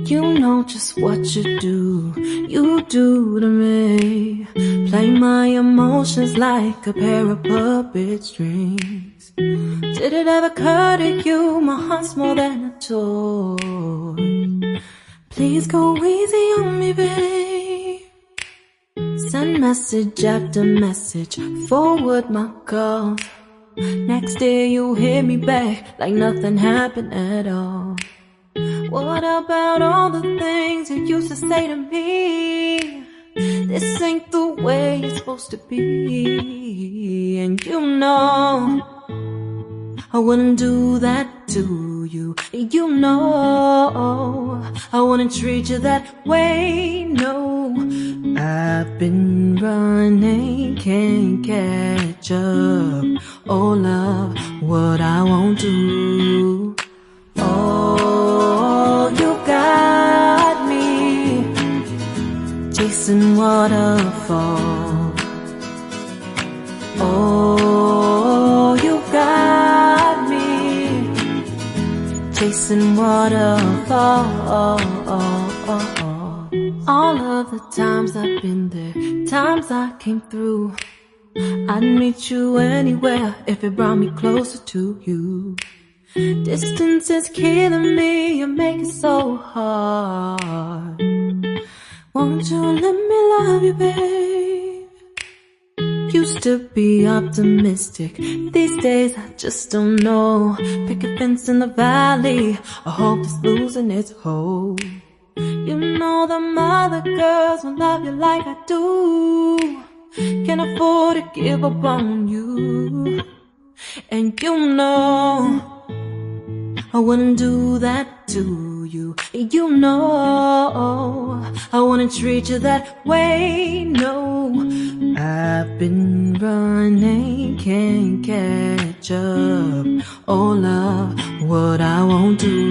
You know just what you do to me. Play my emotions like a pair of puppet strings. Did it ever occur to you my heart's more than a toy? Please go easy on me, babe. Send message after message, forward my calls. Next day you hit me back like nothing happened at all. What about all the things you used to say to me? This ain't the way it's supposed to be. And you know I wouldn't do that to you. You know I wouldn't treat you that way, no. I've been running, can't catch up. Oh love, what I won't do. Oh, you got me chasing waterfall. Oh, you got me chasing waterfall. All of the times I've been there, times I came through, I'd meet you anywhere if it brought me closer to you. Distance is killing me, you make it so hard. Won't you let me love you, babe? Used to be optimistic, these days I just don't know. Pick a fence in the valley, I hope it's losing its hold. You know them other girls won't love you like I do. Can't afford to give up on you. And you know I wouldn't do that to you. You know I wouldn't treat you that way, no. I've been running, can't catch up. Oh love, what I won't do.